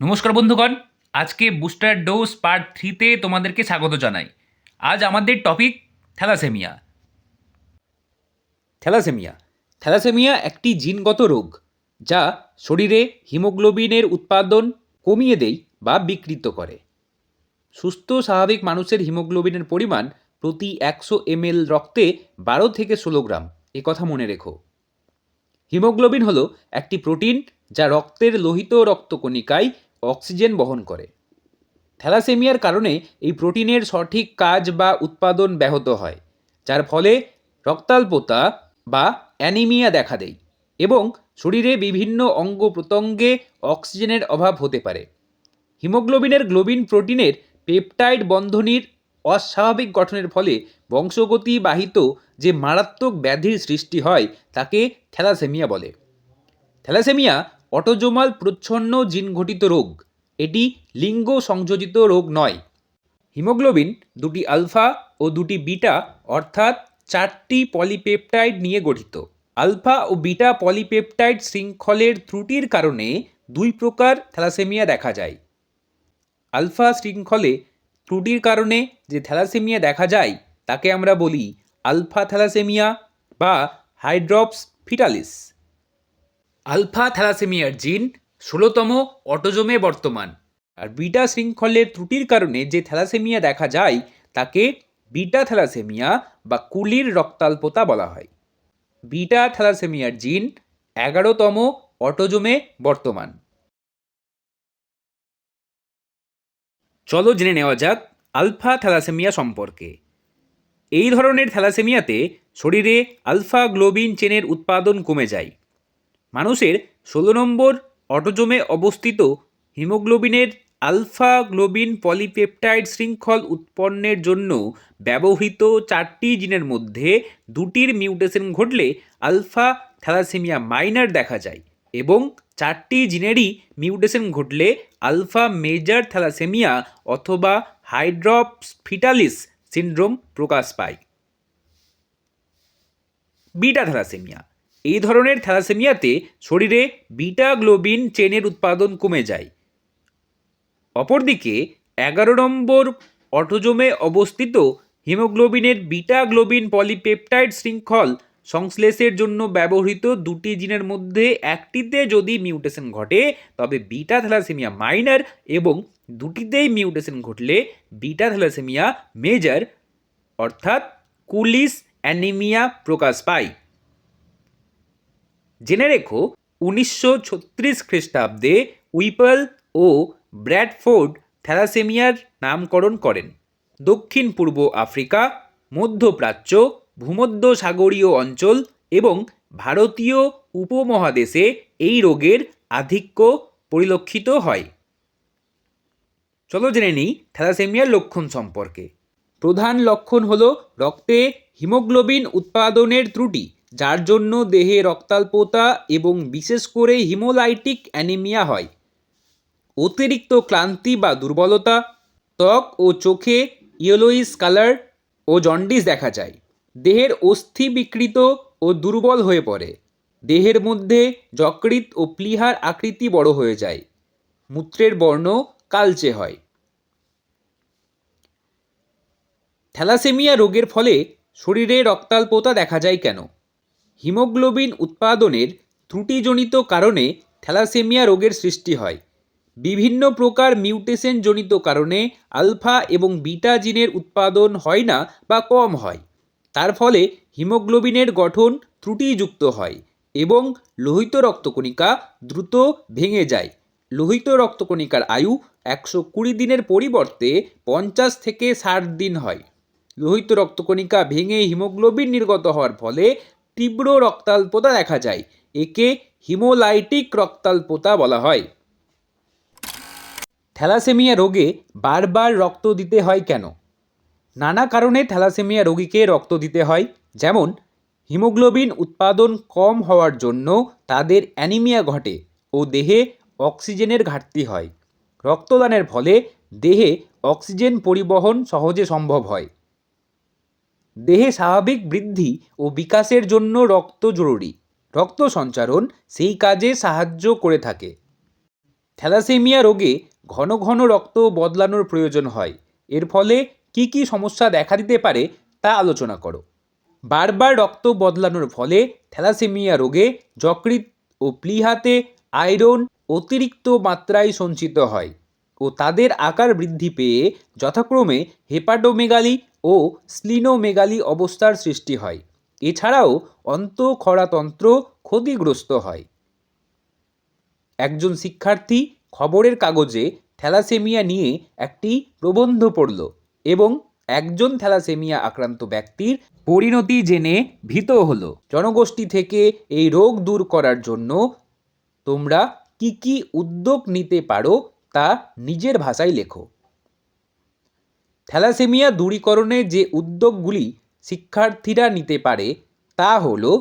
নমস্কার বন্ধুগণ। আজকে বুস্টার ডোজ পার্ট 3-তে তোমাদেরকে স্বাগত জানাই। আজ আমাদের টপিক থ্যালাসেমিয়া। থ্যালাসেমিয়া থ্যালাসেমিয়া একটি জিনগত রোগ যা শরীরে হিমোগ্লোবিনের উৎপাদন কমিয়ে দেয় বা বিকৃত করে। সুস্থ স্বাভাবিক মানুষের হিমোগ্লোবিনের পরিমাণ প্রতি 100 ml রক্তে 12 থেকে 16 গ্রাম, কথা মনে রেখো। হিমোগ্লোবিন হলো একটি প্রোটিন যা রক্তের লোহিত রক্তকণিকায় অক্সিজেন বহন করে। থ্যালাসেমিয়ার কারণে এই প্রোটিনের সঠিক কাজ বা উৎপাদন ব্যাহত হয়, যার ফলে রক্তাল্পতা বা অ্যানিমিয়া দেখা দেয় এবং শরীরে বিভিন্ন অঙ্গ প্রত্যঙ্গে অক্সিজেনের অভাব হতে পারে। হিমোগ্লোবিনের গ্লোবিন প্রোটিনের পেপটাইড বন্ধনীর অস্বাভাবিক গঠনের ফলে বংশগতি বাহিত যে মারাত্মক ব্যাধির সৃষ্টি হয় তাকে থ্যালাসেমিয়া বলে। থ্যালাসেমিয়া অটোজোমাল প্রচ্ছন্ন জিনঘটিত রোগ। এটি লিঙ্গ সংযোজিত রোগ নয়। হিমোগ্লোবিন দুটি আলফা ও দুটি বিটা অর্থাৎ 4টি পলিপেপটাইড নিয়ে গঠিত। আলফা ও বিটা পলিপেপটাইড শৃঙ্খলের ত্রুটির কারণে দুই প্রকার থ্যালাসেমিয়া দেখা যায়। আলফা শৃঙ্খলে ত্রুটির কারণে যে থ্যালাসেমিয়া দেখা যায় তাকে আমরা বলি আলফা থ্যালাসেমিয়া বা হাইড্রপস ফিটালিস। আলফা থ্যালাসেমিয়ার জিন 16তম অটোজোমে বর্তমান, আর বিটা শৃঙ্খলের ত্রুটির কারণে যে থ্যালাসেমিয়া দেখা যায় তাকে বিটা থ্যালাসেমিয়া বা কুলির রক্তাল্পতা বলা হয়। বিটা থ্যালাসেমিয়ার জিন 11তম অটোজোমে বর্তমান। চলো জেনে নেওয়া যাক আলফা থ্যালাসেমিয়া সম্পর্কে। এই ধরনের থ্যালাসেমিয়াতে শরীরে আলফা গ্লোবিন চেনের উৎপাদন কমে যায়। মানুষের 16 নম্বর অটোজোমে অবস্থিত হিমোগ্লোবিনের আলফা গ্লোবিন পলিপেপটাইড শৃঙ্খল উৎপন্নের জন্য ব্যবহৃত 4টি জিনের মধ্যে 2টির মিউটেশন ঘটলে আলফা থ্যালাসেমিয়া মাইনর দেখা যায় এবং 4টি জিনেরই মিউটেশন ঘটলে আলফা মেজর থ্যালাসেমিয়া অথবা হাইড্রপস ফিটালিস সিন্ড্রোম প্রকাশ পায়। বিটা থ্যালাসেমিয়া এই ধরনের থ্যালাসেমিয়াতে শরীরে বিটা গ্লোবিন চেনের উৎপাদন কমে যায়। অপরদিকে 11 নম্বর অটোজোমে অবস্থিত হিমোগ্লোবিনের বিটা গ্লোবিন পলিপেপটাইড শৃঙ্খল সংশ্লেষের জন্য ব্যবহৃত 2টি জিনের মধ্যে একটিতে যদি মিউটেশন ঘটে তবে বিটা থ্যালাসেমিয়া মাইনর এবং 2টিতেই মিউটেশন ঘটলে বিটা থ্যালাসেমিয়া মেজর অর্থাৎ কুলিস অ্যানিমিয়া প্রকাশ পায়। জেনে রেখো 1936 খ্রিস্টাব্দে উইপল ও ব্র্যাডফোর্ড থ্যালাসেমিয়ার নামকরণ করেন। দক্ষিণ পূর্ব আফ্রিকা, মধ্যপ্রাচ্য, ভূমধ্য সাগরীয় অঞ্চল এবং ভারতীয় উপমহাদেশে এই রোগের আধিক্য পরিলক্ষিত হয়। চলো জেনে নিই থ্যালাসেমিয়ার লক্ষণ সম্পর্কে। প্রধান লক্ষণ হল রক্তে হিমোগ্লোবিন উৎপাদনের ত্রুটি, যার জন্য দেহে রক্তাল্পতা এবং বিশেষ করে হিমোলাইটিক অ্যানিমিয়া হয়। অতিরিক্ত ক্লান্তি বা দুর্বলতা, ত্বক ও চোখে ইয়েলোইশ কালার ও জন্ডিস দেখা যায়। দেহের অস্থি বিকৃত ও দুর্বল হয়ে পড়ে। দেহের মধ্যে যকৃৎ ও প্লীহার আকৃতি বড় হয়ে যায়। মূত্রের বর্ণ কালচে হয়। থ্যালাসেমিয়া রোগের ফলে শরীরে রক্তাল্পতা দেখা যায় কেন? হিমোগ্লোবিন উৎপাদনের ত্রুটিজনিত কারণে থ্যালাসেমিয়া রোগের সৃষ্টি হয়। বিভিন্ন প্রকার মিউটেশন জনিত কারণে আলফা এবং বিটা জিনের উৎপাদন হয় না বা কম হয়। তার ফলে হিমোগ্লোবিনের গঠন ত্রুটিযুক্ত হয় এবং লোহিত রক্তকণিকা দ্রুত ভেঙে যায়। লোহিত রক্তকণিকার আয়ু 120 দিনের পরিবর্তে 50 থেকে 60 দিন হয়। লোহিত রক্তকণিকা ভেঙে হিমোগ্লোবিন নির্গত হওয়ার ফলে তীব্র রক্তাল্পতা দেখা যায়। একে হিমোলাইটিক রক্তাল্পতা বলা হয়। থ্যালাসেমিয়া রোগে বারবার রক্ত দিতে হয় কেন? নানা কারণে থ্যালাসেমিয়া রোগীকে রক্ত দিতে হয়, যেমন হিমোগ্লোবিন উৎপাদন কম হওয়ার জন্য তাদের অ্যানিমিয়া ঘটে ও দেহে অক্সিজেনের ঘাটতি হয়। রক্তদানের ফলে দেহে অক্সিজেন পরিবহন সহজে সম্ভব হয়। দেহে স্বাভাবিক বৃদ্ধি ও বিকাশের জন্য রক্ত জরুরি। রক্ত সঞ্চারণ সেই কাজে সাহায্য করে থাকে। থ্যালাসেমিয়া রোগে ঘন ঘন রক্ত বদলানোর প্রয়োজন হয়। এর ফলে কি কি সমস্যা দেখা দিতে পারে তা আলোচনা করো। বারবার রক্ত বদলানোর ফলে থ্যালাসেমিয়া রোগে যকৃৎ ও প্লীহাতে আয়রন অতিরিক্ত মাত্রায় সঞ্চিত হয় ও তাদের আকার বৃদ্ধি পেয়ে যথাক্রমে হেপাটোমেগালি ও স্প্লিনোমেগালি অবস্থার সৃষ্টি হয়। এছাড়াও অন্তঃক্ষরাতন্ত্র ক্ষতিগ্রস্ত হয়। একজন শিক্ষার্থী খবরের কাগজে থ্যালাসেমিয়া নিয়ে একটি প্রবন্ধ পড়ল এবং একজন থ্যালাসেমিয়া আক্রান্ত ব্যক্তির পরিণতি জেনে ভীত হলো। জনগোষ্ঠী থেকে এই রোগ দূর করার জন্য তোমরা কি কি উদ্যোগ নিতে পারো তা নিজের ভাষায় লেখো। থ্যালাসেমিয়া দূরীকরণে যে উদ্যোগগুলি শিক্ষার্থীরা নিতে পারে তা হলো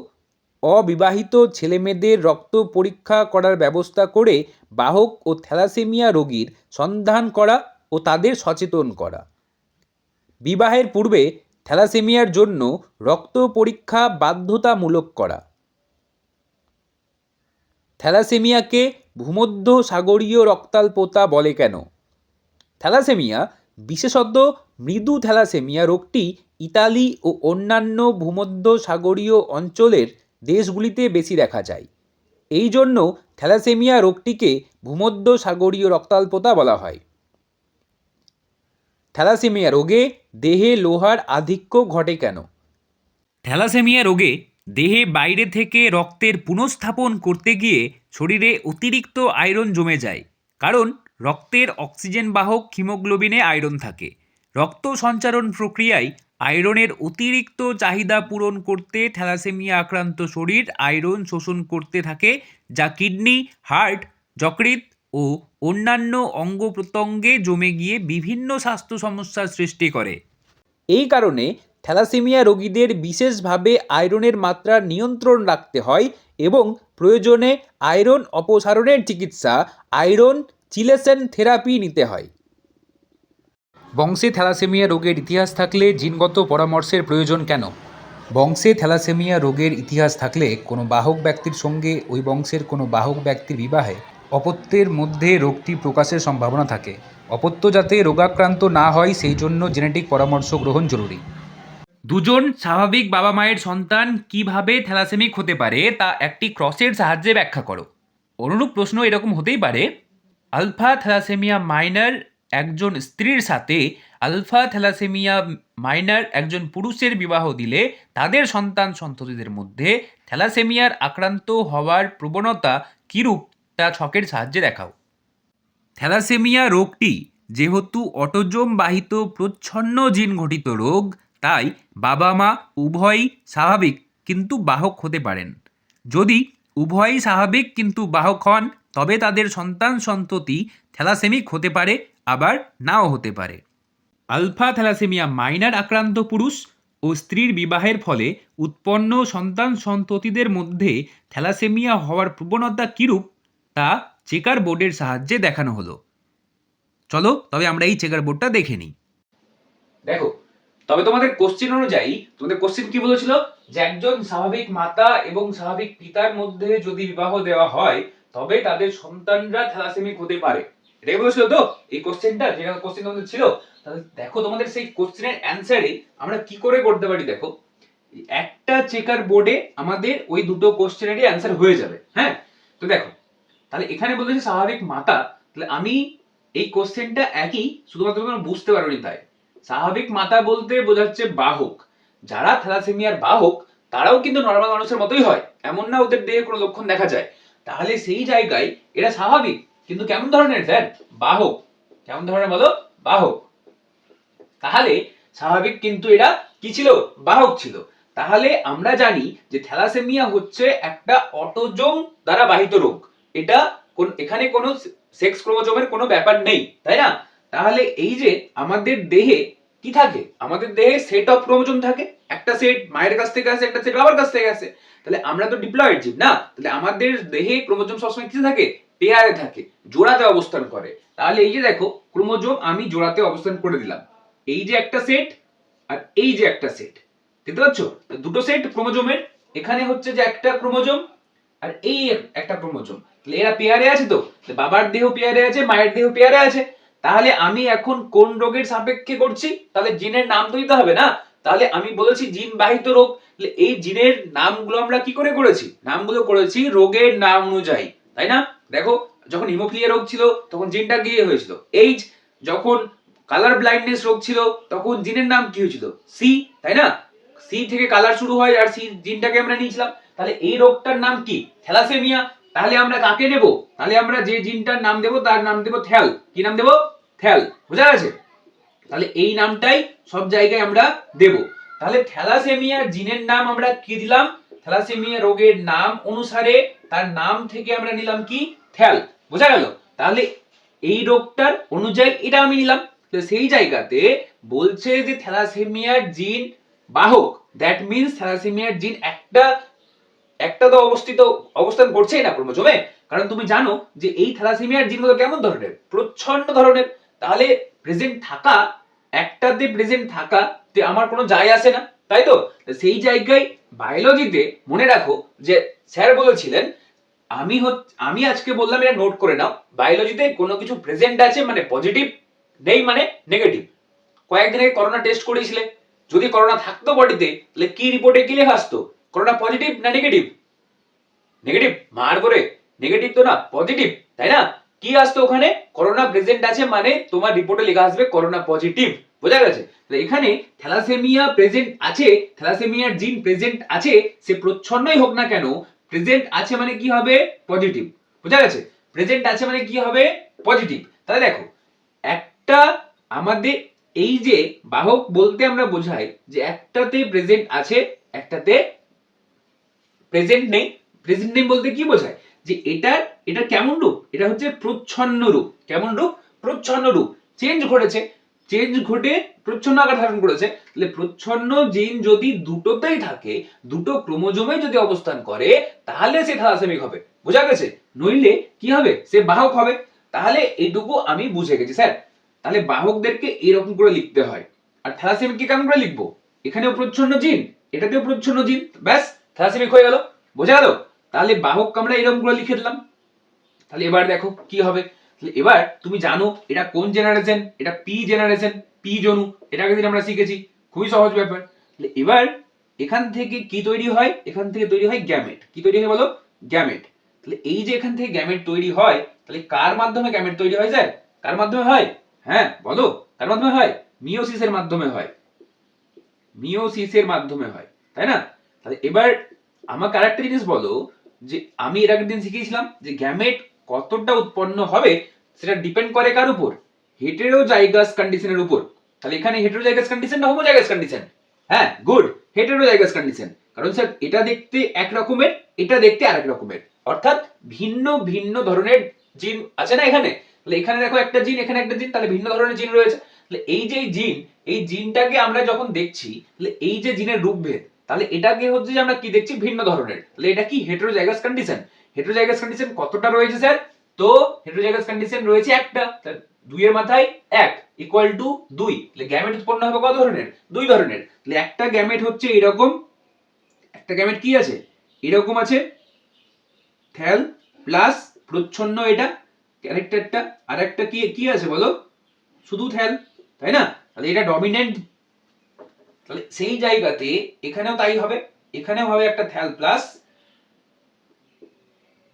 অবিবাহিত ছেলেমেয়েদের রক্ত পরীক্ষা করার ব্যবস্থা করে বাহক ও থ্যালাসেমিয়া রোগীর সন্ধান করা ও তাদের সচেতন করা। বিবাহের পূর্বে থ্যালাসেমিয়ার জন্য রক্ত পরীক্ষা বাধ্যতামূলক করা। থ্যালাসেমিয়াকে ভূমধ্য সাগরীয় রক্তাল্পতা বলে কেন? থ্যালাসেমিয়া, বিশেষত মৃদু থ্যালাসেমিয়া রোগটি ইতালি ও অন্যান্য ভূমধ্য সাগরীয় অঞ্চলের দেশগুলিতে বেশি দেখা যায়। এই জন্য থ্যালাসেমিয়া রোগটিকে ভূমধ্য সাগরীয় রক্তাল্পতা বলা হয়। থ্যালাসেমিয়া রোগে দেহে লোহার আধিক্য ঘটে কেন? থ্যালাসেমিয়া রোগে দেহে বাইরে থেকে রক্তের পুনঃস্থাপন করতে গিয়ে শরীরে অতিরিক্ত আয়রন জমে যায়, কারণ রক্তের অক্সিজেন বাহক হিমোগ্লোবিনে আয়রন থাকে। রক্ত সঞ্চারণ প্রক্রিয়ায় আয়রনের অতিরিক্ত চাহিদা পূরণ করতে থ্যালাসেমিয়া আক্রান্ত শরীর আয়রন শোষণ করতে থাকে, যা কিডনি, হার্ট, যকৃৎ ও অন্যান্য অঙ্গ প্রত্যঙ্গে জমে গিয়ে বিভিন্ন স্বাস্থ্য সমস্যার সৃষ্টি করে। এই কারণে থ্যালাসেমিয়া রোগীদের বিশেষভাবে আয়রনের মাত্রা নিয়ন্ত্রণ রাখতে হয় এবং প্রয়োজনে আয়রন অপসারণের চিকিৎসা আয়রন চিলেশন থেরাপি নিতে হয়। বংশে থ্যালাসেমিয়া রোগের ইতিহাস থাকলে জিনগত পরামর্শের প্রয়োজন কেন? বংশে থ্যালাসেমিয়া রোগের ইতিহাস থাকলে কোনো বাহক ব্যক্তির সঙ্গে ওই বংশের কোনো বাহক ব্যক্তির বিবাহে অপত্যের মধ্যে রোগটি প্রকাশের সম্ভাবনা থাকে। অপত্য যাতে রোগাক্রান্ত না হয় সেই জন্য জেনেটিক পরামর্শ গ্রহণ জরুরি। দুজন স্বাভাবিক বাবা মায়ের সন্তান কিভাবে থ্যালাসেমিক হতে পারে তা একটি ক্রসের সাহায্যে ব্যাখ্যা করো। অনুরূপ প্রশ্ন এরকম হতেই পারে: আলফা থ্যালাসেমিয়া মাইনর একজন স্ত্রীর সাথে আলফা থ্যালাসেমিয়া মাইনর একজন পুরুষের বিবাহ দিলে তাদের সন্তান সন্ততিদের মধ্যে থ্যালাসেমিয়ার আক্রান্ত হওয়ার প্রবণতা কীরূপ তা ছকের সাহায্যে দেখাও। থ্যালাসেমিয়া রোগটি যেহেতু অটোজোম বাহিত প্রচ্ছন্ন জিন ঘটিত রোগ, তাই বাবা মা উভয়ই স্বাভাবিক কিন্তু বাহক হতে পারেন। যদি উভয়ই স্বাভাবিক কিন্তু বাহক হন তবে তাদের সন্তান সন্ততি থ্যালাসেমিক হতে পারে, আবার নাও হতে পারে। আলফা থ্যালাসেমিয়া মাইনর আক্রান্ত পুরুষ ও স্ত্রীর বিবাহের ফলে উৎপন্ন সন্তান সন্ততিদের মধ্যে থ্যালাসেমিয়া হওয়ার প্রবণতা কীরূপ তা চেকার বোর্ডের সাহায্যে দেখানো হলো। চলো তবে আমরা এই চেকার বোর্ডটা দেখে নিই। দেখো, তবে তোমাদের কোশ্চেন অনুযায়ী তোমাদের কোশ্চেন কি বলেছিল যে একজন স্বাভাবিক মাতা এবং স্বাভাবিক পিতার মধ্যে যদি বিবাহ দেওয়া হয় তবে তাদের সন্তানরা থ্যালাসেমিক হতে পারে। এটাই বলেছিল তো এই কোশ্চেনটা, যেটা কোশ্চেন তোমাদের ছিল। তাহলে দেখো তোমাদের সেই কোশ্চেনের অ্যানসারে আমরা কি করে করতে পারি। দেখো, একটা চেকার বোর্ডে আমাদের ওই দুটো কোশ্চেনেরই অ্যানসার হয়ে যাবে। হ্যাঁ, তো দেখো তাহলে এখানে বলেছে স্বাভাবিক মাতা, তাহলে আমি এই কোশ্চেনটা একই, শুধুমাত্র তোমরা বুঝতে পারোনি তাই। স্বাভাবিক মাতা বলতে বোঝাচ্ছে বাহক। যারা থ্যালাসেমিয়ার বাহক তারাও কিন্তু নর্মাল মানুষের মতোই হয়, এমন না ওদের দেহে কোনো লক্ষণ দেখা যায়। তাহলে সেই জায়গায় এরা স্বাভাবিক কিন্তু কেমন ধরনের স্যার? বাহক। কেমন ধরনের বলো? বাহক। তাহলে স্বাভাবিক কিন্তু এরা কি ছিল? বাহক ছিল। তাহলে আমরা জানি যে থ্যালাসেমিয়া হচ্ছে একটা অটোজোম দ্বারা বাহিত রোগ। এটা এখানে কোনো সেক্স ক্রোমোজোমের কোনো ব্যাপার নেই, তাই না? তাহলে এই যে আমাদের দেহে কি থাকে? আমাদের দেহে সেট অফ ক্রোমোজোম থাকে। একটা সেট মায়ের কাছ থেকে আসে, একটা সেট বাবার কাছ থেকে আসে। তাহলে আমরা তো ডিপ্লয়েড জীব না, তাহলে আমাদের দেহে ক্রোমোজোম সবসময় কি থাকে? পেয়ারে থাকে, জোড়াতে অবস্থান করে। তাহলে এই যে দেখো ক্রোমোজোম আমি জোড়াতে অবস্থান করে দিলাম। এই যে একটা সেট আর এই যে একটা সেট, দেখতে পাচ্ছ? দুটো সেট ক্রোমোজোমের। এখানে হচ্ছে যে একটা ক্রোমোজোম আর এই একটা ক্রোমোজোম, এরা পেয়ারে আছে, তো বাবার দেহ পেয়ারে আছে, মায়ের দেহ পেয়ারে আছে, তাহলে আমি এখন কোন রোগের সাপেক্ষে করছি? তাহলে জিনের নাম তো দিতে হবে না। তাহলে আমি বলেছি জিন বাহিত রোগ, এই জিনের নামগুলো আমরা কি করে করেছি? নামগুলো করেছি রোগের নাম অনুযায়ী, তাই না? দেখো, যখন হিমোফিলিয়া রোগ ছিল তখন জিনটা কি হয়েছিল? এইচ। যখন কালার ব্লাইন্ডনেস রোগ ছিল তখন জিনের নাম কি হয়েছিল? সি, তাই না? সি থেকে কালার শুরু হয় আর সি জিনটাকে আমরা নিয়েছিলাম। তাহলে এই রোগটার নাম কি? থ্যালাসেমিয়া। তাহলে আমরা কাকে নেব? তাহলে আমরা যে জিনটার নাম দেব তার নাম দেব থ্যাল। কি নাম দেব? থ্যাল। বোঝা গেছে? তাহলে এই নামটাই সব জায়গায় আমরা দেব। তাহলে থ্যালাসেমিয়ার জিনের নাম আমরা কি দিলাম? থ্যালাসেমিয়া রোগের নাম অনুসারে তার নাম থেকে আমরা নিলাম কি? থ্যাল। বোঝা গেল? তাহলে এই রোগটার অনুযায়ী এটা আমি নিলাম। তো সেই জায়গাতে বলছে যে থ্যালাসেমিয়ার জিন বাহক, দ্যাট মিন্স থ্যালাসেমিয়ার জিন একটা তো অবস্থান করছেই না ক্রোমোজোমে। কারণ তুমি জানো যে এই থ্যালাসেমিয়ার জিনগুলো কেমন ধরনের? প্রচ্ছন্ন ধরনের। তাহলে প্রেজেন্ট থাকা, একটাতে প্রেজেন্ট থাকাতে আমার কোনো যায় আসে না, তাই তো? সেই জায়গায় বায়োলজিতে মনে রাখো যে স্যার বলেছিলেন, আমি আজকে বললাম, এটা নোট করে নাও, বায়োলজিতে কোনো কিছু প্রেজেন্ট আছে মানে পজিটিভ, নেই মানে নেগেটিভ। কয়েকদিন আগে করোনা টেস্ট করেছিলে, যদি করোনা থাকতো বডিতে তাহলে কি রিপোর্টে কি লেখা আসতো? করোনা পজিটিভ না নেগেটিভ? নেগেটিভ। মার করে নেগেটিভ তো না, পজিটিভ, তাই না? কি আসতো ওখানে? করোনা প্রেজেন্ট আছে মানে তোমার রিপোর্টে লেখা আসবে করোনা পজিটিভ। বোঝা গেছে? তো এখানে থ্যালাসেমিয়া প্রেজেন্ট আছে, থ্যালাসেমিয়ার জিন প্রেজেন্ট আছে, সে প্রচ্ছন্নই হোক না কেন, প্রেজেন্ট আছে মানে কি হবে? পজিটিভ। বোঝা গেছে? প্রেজেন্ট আছে মানে কি হবে? পজিটিভ। তাহলে দেখো, একটা আমাদের এই যে বাহক বলতে আমরা বোঝাই যে একটাতে প্রেজেন্ট আছে, একটাতে প্রেজেন্ট নেই। প্রেজেন্ট নেই বলতে কি বোঝায়? যে এটা কেমন রূপ? এটা হচ্ছে প্রচ্ছন্ন রূপ। কেমন রূপ? প্রচ্ছন্ন রূপ। চেঞ্জ ঘটেছে, চেঞ্জ ঘটে প্রচ্ছন্ন আকার ধারণ করেছে। তাহলে প্রচ্ছন্ন জিন যদি দুটোতেই থাকে, দুটো ক্রোমোজোমে যদি অবস্থান করে, তাহলে সে থ্যালাসেমিক হবে। বোঝা গেছে? নইলে কি হবে? সে বাহক হবে। তাহলে এইটুকু আমি বুঝে গেছি স্যার। তাহলে বাহকদেরকে এরকম করে লিখতে হয়। আর থ্যালাসেমিককে কেমন করে লিখবো? এখানেও প্রচ্ছন্ন জিন, এটাতেও প্রচ্ছন্ন জিন, ব্যাস থ্যালাসেমিক হয়ে গেল। বোঝা গেল? তাহলে বাহক আমরা এরকম করে লিখে দিলাম। তাহলে এবার দেখো কি হবে। এবার তুমি জানো এটা কোন জেনারেশন? এটা পি জেনারেশন, পি জনু। এটা আগের দিন আমরা শিখেছি, খুবই সহজ ব্যাপার। এবার এখান থেকে কি তৈরি হয়? এখান থেকে তৈরি হয় গ্যামেট। কি তৈরি হয় বলো? গ্যামেট। তাহলে এই যে এখান থেকে গ্যামেট তৈরি হয়, তাহলে কার মাধ্যমে গ্যামেট তৈরি হয় স্যার? কার মাধ্যমে হয়? হ্যাঁ বলো, কার মাধ্যমে হয়? মিওসিসের মাধ্যমে হয়। মিওসিসের মাধ্যমে হয়, তাই না? তাহলে এবার আমাকে আরেকটা জিনিস বলো, যে আমি এর আগের দিন শিখিয়েছিলাম যে গ্যামেট কতটা উৎপন্ন হবে সেটা ডিপেন্ড করে কার উপর? হেটেরোজাইগাস কন্ডিশনের উপর। তাহলে এখানে হেটেরোজাইগাস কন্ডিশন না হোমোজাইগাস কন্ডিশন? হ্যাঁ, গুড, হেটেরোজাইগাস কন্ডিশন। কারণ স্যার এটা দেখতে এক রকমের, এটা দেখতে আরেক রকমের, অর্থাৎ ভিন্ন ভিন্ন ধরনের জিন আছে না এখানে। তাহলে এখানে দেখো একটা জিন, এখানে একটা জিন, তাহলে ভিন্ন ধরনের জিন রয়েছে। তাহলে এই যে জিন, এই জিনটাকে আমরা যখন দেখছি, তাহলে এই যে জিনের রূপভেদ, তাহলে এটাকে হচ্ছে যে আমরা কি দেখছি? ভিন্ন ধরনের। তাহলে এটা কি? Heterozygous condition. হেটেরোজাইগাস কন্ডিশন কতটা রয়েছে স্যার? তো হেটেরোজাইগাস কন্ডিশন রয়েছে একটা। দুই এর মাথায় এক ইকুয়াল টু দুই। তাহলে গ্যামেট উৎপন্ন হবে কত ধরনের? দুই ধরনের। তাহলে একটা গ্যামেট হচ্ছে এরকম, একটা গ্যামেট কি আছে? এরকম আছে, থ্যাল প্লাস প্রচ্ছন্ন এটা ক্যারেক্টারটা, আর একটা কি কি আছে বলো? শুধু থ্যাল, তাই না? তাহলে এটা ডমিনেন্ট। তাহলে সেই জায়গাতে এখানেও তাই হবে, এখানেও হবে একটা থ্যাল প্লাস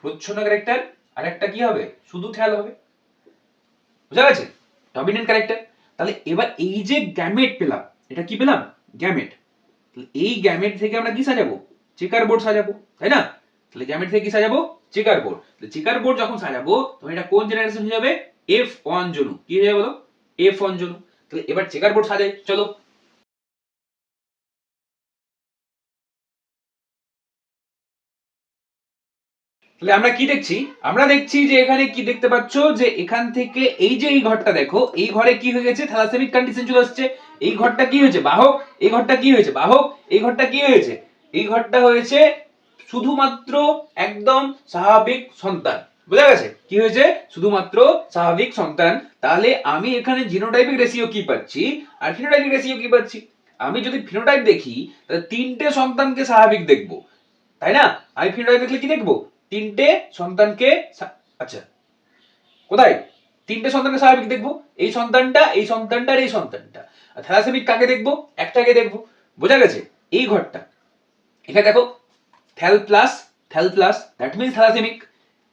প্রচ্ছন্ন ক্যারেক্টার, আর একটা কি হবে? শুধু থ্যাল হবে। বুঝা গেছে? Dominant character. তাহলে এবার এই যে গ্যামেট পেলাম, এটা কি পেলাম? গ্যামেট। এই গ্যামেট থেকে আমরা কি সাজাবো? চেকার বোর্ড সাজাবো, তাই না? তাহলে গ্যামেট থেকে কি সাজাবো? Checker board. চেকার বোর্ড যখন সাজাবো তখন এটা কোন জেনারেশন হয়ে যাবে? F1 জনু। কি হয়ে যাবে বলো? F1 জনু। তাহলে এবার চেকার বোর্ড সাজাই, চলো। তাহলে আমরা কি দেখছি? আমরা দেখছি যে এখানে কি দেখতে পাচ্ছ, যে এখান থেকে এই যে এই ঘরটা দেখো, এই ঘরে কি হয়ে গেছে? থ্যালাসেমিক কন্ডিশন চলে আসছে। এই ঘরটা কি হয়েছে? বাহক। এই ঘরটা কি হয়েছে? বাহক। এই ঘরটা কি হয়েছে? এই ঘরটা হয়েছে শুধুমাত্র একদম স্বাভাবিক সন্তান। বুঝা গেছে? কি হয়েছে? শুধুমাত্র স্বাভাবিক সন্তান। তাহলে আমি এখানে জিনোটাইপিক রেশিও কি পাচ্ছি আর ফিনোটাইপিক রেশিও কি পাচ্ছি? আমি যদি ফিনোটাইপ দেখি তাহলে তিনটে সন্তানকে স্বাভাবিক দেখবো, তাই না? আমি ফিনোটাইপ দেখলে কি দেখবো? তিনটে সন্তানকে আচ্ছা কোথায় তিনটে সন্তানকে স্বাভাবিক দেখবো, এই সন্তানটা এই সন্তানটা আর এই সন্তানটা। আর থ্যালাসেমিক কাকে দেখবো, একটাকে দেখবো। বোঝা গেছে? এই ঘরটা এখানে দেখো thal plus that means thalassemic,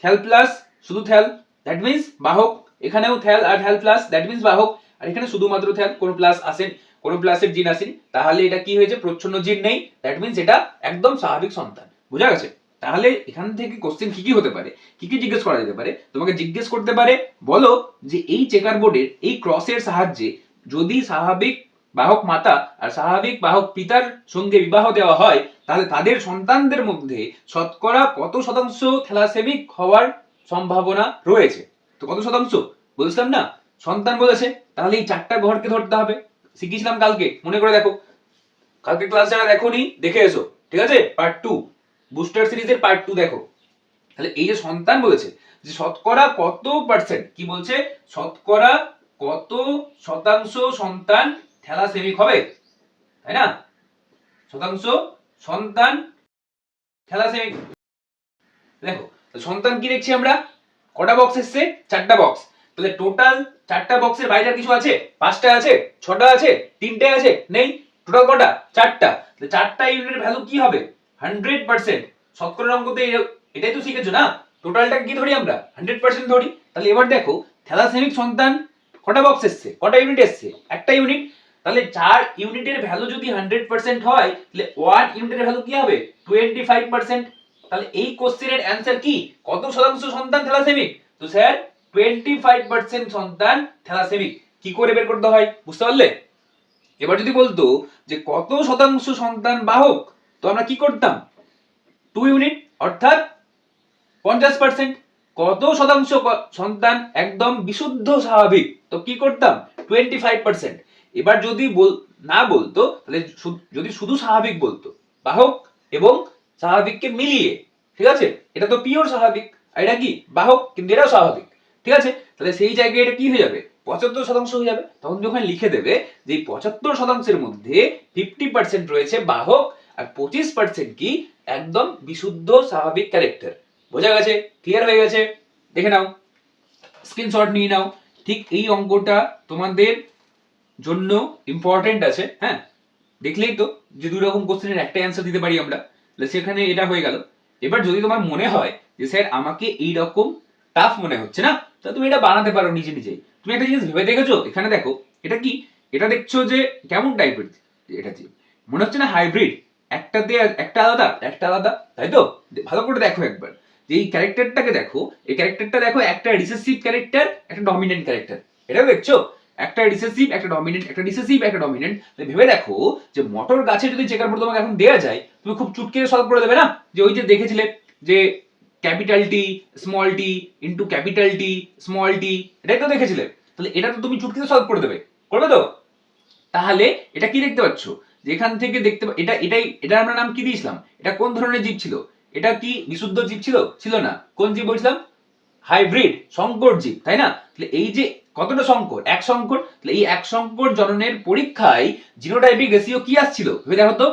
thal plus শুধু থ্যাল দ্যাট মিনস বাহক, এখানেও থ্যাল আর থ্যাল প্লাস দ্যাট মিনস বাহক, আর এখানে শুধুমাত্র থ্যাল, কোনো প্লাস আসেন, কোনো প্লাসের জিন আসেনি, তাহলে এটা কি হয়েছে, প্রচ্ছন্ন জিন নেই, দ্যাট মিনস এটা একদম স্বাভাবিক সন্তান। বোঝা গেছে? তাহলে এখান থেকে কোশ্চেন কি কি হতে পারে, কি কি জিজ্ঞেস করা যেতে পারে, তোমাকে জিজ্ঞেস করতে পারে বলো যে এই চেকার বোর্ডের এই ক্রসের সাহায্যে যদি স্বাভাবিক বাহক মাতা আর স্বাভাবিক বাহক পিতার সঙ্গে বিবাহ দেওয়া হয় তাহলে তাদের সন্তানদের মধ্যে শতকরা কত শতাংশ থ্যালাসেমিক হওয়ার সম্ভাবনা রয়েছে। তো কত শতাংশ বলছিলাম না, সন্তান বলেছে, তাহলে এই চারটা ঘরকে ধরতে হবে। শিখিয়েছিলাম কালকে, মনে করে দেখো, কালকে ক্লাস যারা দেখোনি দেখে এসো, ঠিক আছে? পার্ট 2 বুস্টার সিরিজের পার্ট 2 দেখো। তাহলে এই যে সন্তান বলেছে যে শতকরা কত পার্সেন্ট, কি বলছে, শতকরা কত শতাংশ সন্তান থ্যালাসেমিক হবে, তাই না? শতাংশ সন্তান থ্যালাসেমিক। দেখো সন্তান কি দেখছি আমরা, কটা বক্স এসছে, চারটা বক্স। তাহলে টোটাল চারটা বক্সের বাইরে আর কিছু আছে, পাঁচটা আছে, ছটা আছে, তিনটে আছে, নেই, টোটাল কটা, চারটা। তাহলে চারটা ইউনিটের ভ্যালু কি হবে, 100%। শতকরা অঙ্কতে এটাই তো শিখেছো না, টোটালটা কি ধরি আমরা, 100% ধরি। তাহলে এবার দেখো থ্যালাসেমিক সন্তান কটা বক্স এসছে, কটা ইউনিট এসছে, একটা ইউনিট। তাহলে 4 ইউনিটের ভ্যালু যদি 100% হয় তাহলে 1 ইউনিটের ভ্যালু কি হবে, 25%। তাহলে এই কোশ্চেনের অ্যান্সার কি, কত শতাংশ সন্তান থ্যালাসেমিক? তো স্যার 25% সন্তান থ্যালাসেমিক। কি করে বের করতে হয় বুঝতে পারলে? এবার যদি বলতো যে কত শতাংশ সন্তান বাহক, তো আমরা কি করতাম, 2 ইউনিট অর্থাৎ 50%। কত শতাংশ সন্তান একদম বিশুদ্ধ স্বাভাবিক, তো কি করতাম, 25%। এবার যদি না বলতো তাহলে যদি শুধু স্বাভাবিক বলতো, বাহক এবং স্বাভাবিককে মিলিয়ে, ঠিক আছে, এটা তো পিওর স্বাভাবিক, আর এটা কি বাহক কিন্তু এটাও স্বাভাবিক, ঠিক আছে, তাহলে সেই জায়গায় এটা কি হয়ে যাবে, 75% হয়ে যাবে। তখন যখন লিখে দেবে যে 75%-এর মধ্যে 50% রয়েছে বাহক আর 25% কি একদম বিশুদ্ধ স্বাভাবিক ক্যারেক্টার। বোঝা গেছে, ক্লিয়ার হয়ে গেছে? দেখে নাও, স্ক্রিনশট নিয়ে নাও। ঠিক এই অঙ্কটা তোমাদের জন্য ইম্পর্টেন্ট আছে, হ্যাঁ, দেখলেই তো যে দুই রকম কোশ্চেনের একটা অ্যান্সার দিতে পারি আমরা, সেখানে এটা হয়ে গেল। এবার যদি তোমার মনে হয় যে স্যার আমাকে এই রকম টাফ মনে হচ্ছে না, তাহলে তুমি এটা বানাতে পারো নিজে নিজেই। তুমি একটা জিনিস ভেবে দেখেছো, এখানে দেখো এটা কি, এটা দেখছো যে কেমন টাইপের, এটা যে মনে হচ্ছে না হাইব্রিড, একটাতে একটা আলাদা একটা আলাদা, তাই তো? ভালো করে দেখো একবার যে এই ক্যারেক্টারটাকে দেখো, এই ক্যারেক্টারটা দেখো, একটা রিসেসিভ ক্যারেক্টার, একটা ডমিনেন্ট ক্যারেক্টার, এটাও দেখছো, একটা রিসেসিভ একটা ডমিনেন্ট, একটা রিসেসিভ একটা ডমিনেন্ট। ভেবে দেখো যে মটর গাছে যদি চেকার বোর্ড তোমাকে এখন দেয়া যায়, তুমি খুব চুটকে সলভ করে দেবে না, যে ওই যে দেখেছিলে যে ক্যাপিটাল টি স্মল টি ইনটু ক্যাপিটাল টি স্মল টি, এটাই তো দেখেছিলে। তাহলে এটা তো তুমি চুটকিতে সলভ করে দেবে, করবে তো? তাহলে এটা কি দেখতে পাচ্ছ, যেখান থেকে দেখতে এটা আমরা নাম কি দিয়েছিলাম, এটা কোন ধরনের জীব ছিল, এটা কি বিশুদ্ধ জীব ছিল, ছিল না, কোন জীব বলছিলাম, হাইব্রিড সংকর জীব, তাই না? তাহলে এই যে কতটা সংকর, এক সংকর, তাহলে এই এক সংকর জননের পরীক্ষায় জিনোটাইপিক রেশিও কি আসছিল, ভেবে দেখো তো,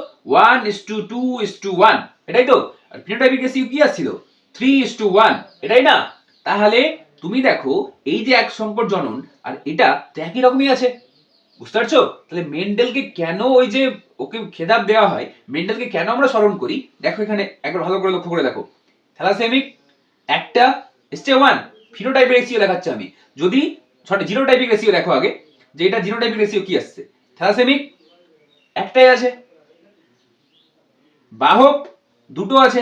1:2:1, এটাই তো। আর ফিনোটাইপিক রেশিও কি আসছিল, 3:1, এটাই না? তাহলে তুমি দেখো এই যে এক সংকর জনন আর এটা তো একই রকমই আছে, বুঝতে পারছো? তাহলে মেন্ডেলকে কেন ওই যে ওকে খেতাব দেওয়া হয়, মেন্ডেলকে কেন আমরা স্মরণ করি, দেখো এখানে একবার ভালো করে লক্ষ্য করে দেখো, থ্যালাসেমিক একটা এসছে 1, ফিনোটাইপিক রেশিও দেখাচ্ছে আমি, যদি জিনোটাইপিক রেশিও দেখো আগে, যে এটা জিনোটাইপিক রেশিও কি আসছে, থ্যালাসেমিক একটাই আছে, বাহক দুটো আছে,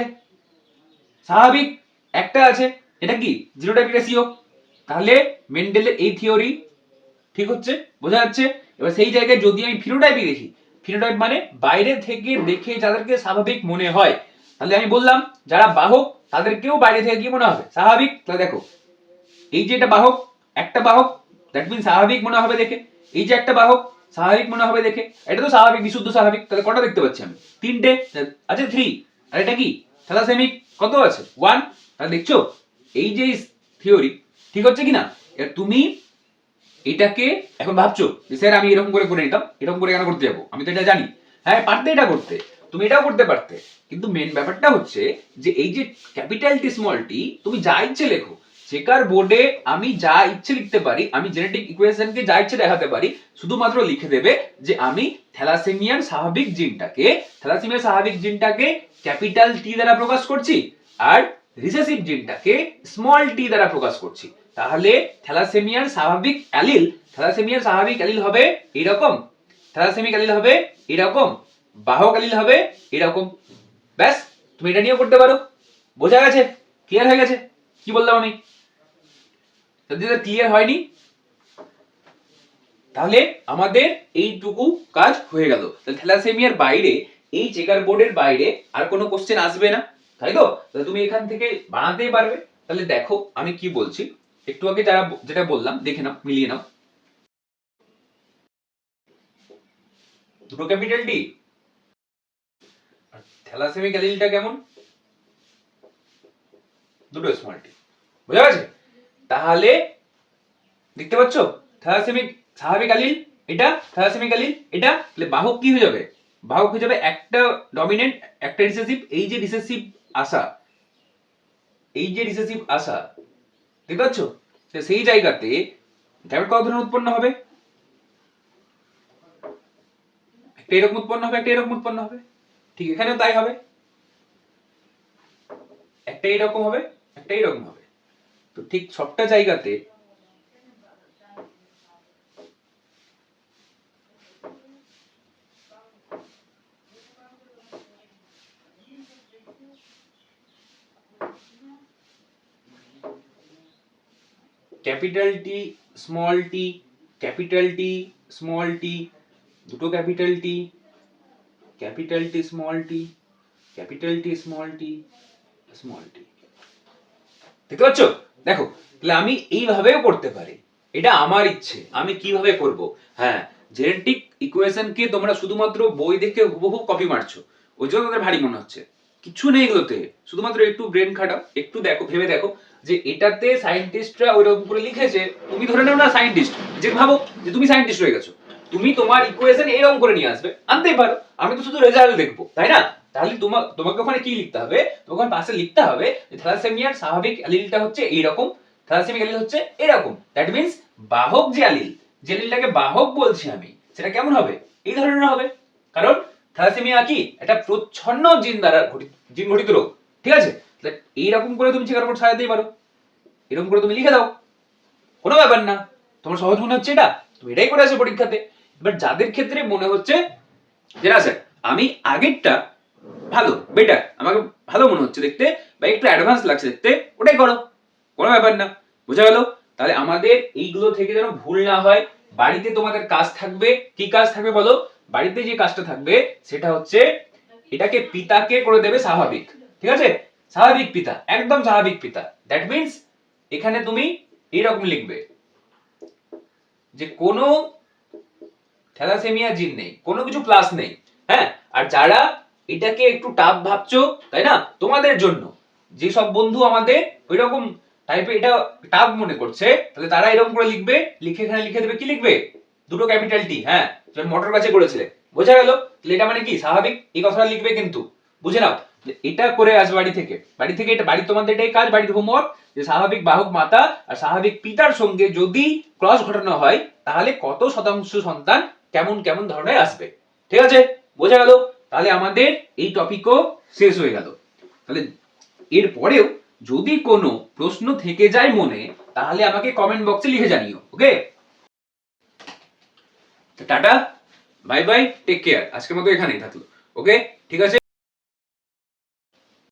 স্বাভাবিক একটা আছে, এটা কি জিনোটাইপিক রেশিও। তাহলে মেন্ডেলের এই থিওরি ঠিক হচ্ছে, বোঝা যাচ্ছে? এবার সেই জায়গায় যদি আমি ফিনোটাইপই দেখি, ফিনোটাইপ মানে বাইরে থেকে দেখে যাদেরকে স্বাভাবিক মনে হয়, তাহলে আমি বললাম যারা বাহক তাদেরকেও বাইরে থেকে কি মনে হবে, স্বাভাবিক। তাহলে দেখো এই যে এটা বাহক, একটা বাহক, দ্যাট মিন স্বাভাবিক মনে হবে দেখে, এই যে একটা বাহক স্বাভাবিক মনে হবে দেখে, এটা তো স্বাভাবিক বিশুদ্ধ স্বাভাবিক। তাহলে কটা দেখতে পাচ্ছি আমি, তিনটে, আচ্ছা 3, আর এটা কি থ্যালাসেমিক, কত আছে 1। তাহলে দেখছো এই যে থিওরি ঠিক হচ্ছে কিনা। তুমি এটাকে এখন ভাবছো যে স্যার আমি এরকম করে নিতাম, এরকম করে কেন করতে যাবো, আমি তো এটা জানি, হ্যাঁ পারতে এটা করতে, তুমি এটাও করতে পারতে, কিন্তু মেন ব্যাপারটা হচ্ছে যে এই যে ক্যাপিটাল টি স্মল টি তুমি যা ইচ্ছে লেখো, চেকার বোর্ডে আমি যা ইচ্ছে লিখতে পারি, আমি জেনেটিক ইকুয়েশনকে যা ইচ্ছে দেখাতে পারি, শুধুমাত্র লিখে দেবে যে আমি থ্যালাসেমিয়ার স্বাভাবিক জিনটাকে ক্যাপিটাল টি দ্বারা প্রকাশ করছি আর রিসেসিভ জিনটাকে স্মল টি দ্বারা প্রকাশ করছি। তাহলে থ্যালাসেমিয়ার স্বাভাবিক অ্যালিল হবে এরকম, থ্যালাসেমিক অ্যালিল হবে এরকম, বাহক অ্যালিল হবে এরকম। ব্যাস, তুমি এটা নিয়েও করতে পারো। বোঝা গেছে? ক্লিয়ার হয়ে গেছে কি বললাম আমি? যদি ক্লিয়ার হয়নি তাহলে আমাদের এইটুকু কাজ হয়ে গেল। তাহলে থ্যালাসেমিয়ার বাইরে, এই চেকার বোর্ডের বাইরে আর কোনো কোশ্চেন আসবে না, তাই তো? তাহলে তুমি এখান থেকে বানাতেই পারবে। তাহলে দেখো আমি কি বলছি, একটু আগে যেটা বললাম দেখে নাও, মিলিয়ে নাও। দুটো ক্যাপিটাল টি, থ্যালাসেমিক অ্যালিলটা কেমন? দুটো স্মল টি। বোঝা গেছে? তাহলে দেখতে পাচ্ছ স্বাভাবিক অ্যালিল এটা, থ্যালাসেমিক অ্যালিল এটা, তাহলে বাহক কি হয়ে যাবে? বাহক হয়ে যাবে একটা ডমিনেন্ট একটা রিসেসিভ। এই যে রিসেসিভ আসা দেখতে পাচ্ছ, সেই জায়গাতে গ্যামেট কত ধরনের উৎপন্ন হবে? একটা এরকম উৎপন্ন হবে, একটা এরকম উৎপন্ন হবে। ঠিক এখানেও তাই হবে, একটা এরকম হবে, একটা এরকম হবে। তো ঠিক সবটা জায়গাতে capital T small T, capital T small T, দুটো capital T, capital T small T, capital T small T, small T. দেখতে পাচ্ছ? দেখো, তাহলে আমি এইভাবেও করতে পারি, এটা আমার ইচ্ছে আমি কিভাবে করব। হ্যাঁ, জেনেটিক ইকুয়েশনকে তোমরা শুধুমাত্র বই দেখে হুবহু কপি মারছো, ওই জন্য তোমাদের ভারী মনে হচ্ছে। কিছু নেই এগুলোতে, শুধুমাত্র একটু ব্রেন খাটাও, একটু দেখো, ভেবে দেখো যে এটাতে সায়েন্টিস্টরা ওইরকম করে লিখেছে। তুমি ধরে নাও না সায়েন্টিস্ট, যে ভাবো যে তুমি সায়েন্টিস্ট হয়ে গেছো, তুমি তোমার ইকুয়েশন এরকম করে নিয়ে আসবে, আনতেই পারো। আমি তো শুধু রেজাল্ট দেখবো, তাই না? তাহলে তোমাকে ওখানে কি লিখতে হবে? তোমাকে পাশে লিখতে হবে যে থ্যালাসেমিয়ার স্বাভাবিক অ্যালিলটা হচ্ছে এইরকম, থ্যালাসেমিক অ্যালিল হচ্ছে এরকম। দ্যাট মিন্স বাহক যে অ্যালিলটাকে বাহক বলছি আমি, সেটা কেমন হবে? এই ধরনের হবে। কারণ থ্যালাসেমিয়া কি একটা প্রচ্ছন্ন জিন ঘটিত রোগ, ঠিক আছে? এইরকম করে তুমি চেকার বোর্ড সাজাতেই পারো, এরকম করে তুমি লিখে দাও, কোনো ব্যাপার না। তোমার সহজ মনে হচ্ছে এটা, তুমি এটাই করে আসো পরীক্ষাতে। এবার যাদের ক্ষেত্রে মনে হচ্ছে যে না স্যার, আমি আগেরটা ভালো, বেটার, আমাকে ভালো মনে হচ্ছে দেখতে, বা একটু অ্যাডভান্স লাগছে দেখতে, ওটাই করো, কোনো ব্যাপার না। বোঝা গেল? তাহলে আমাদের এইগুলো থেকে যেন ভুল না হয়, বাড়িতে তোমাদের কাজ থাকবে। কি কাজ থাকবে বলো? বাড়িতে যে কাজটা থাকবে সেটা হচ্ছে এটাকে পিতাকে করে দেবে স্বাভাবিক, ঠিক আছে? স্বাভাবিক পিতা, একদম স্বাভাবিক পিতা। দ্যাট মিন্স এখানে তুমি এইরকম লিখবে যে কোনো থ্যালাসেমিয়া জিন নেই, কোনো কিছু প্লাস নেই। হ্যাঁ, আর যারা এটাকে একটু টাফ ভাবছো, তাই না, তোমাদের জন্য যে সব বন্ধু আমাদের ওইরকম টাইপের এটা টাফ মনে করছে, তাহলে তারা এরকম করে লিখবে, লিখে এখানে লিখে দেবে কি লিখবে? দুটো ক্যাপিটাল টি। হ্যাঁ, যেমন মোটর কাছে করেছিলে। বোঝা গেল? তাহলে এটা মানে কি স্বাভাবিক, এই কথাটা লিখবে কিন্তু। বুঝে নাও, এটা করে আসবে বাড়ি থেকে এটা বাড়ি, তোমাদের এটাই কাজ, বাড়ির হোমওয়ার্ক, যে স্বাভাবিক বাহক মাতা আর স্বাভাবিক পিতার সঙ্গে যদি ক্রস ঘটানো হয় তাহলে কত শতাংশ সন্তান কেমন কেমন ধরনের আসবে। ঠিক আছে? বোঝা গেল? তাহলে আমাদের এই টপিকও শেষ হয়ে গেল। তাহলে এর পরেও যদি কোনো প্রশ্ন থেকে যায় মনে, তাহলে আমাকে কমেন্ট বক্সে লিখে জানিও। Okay, tata, bye bye, take care. আজকের মতো এখানেই থাকলো। ওকে, ঠিক আছে।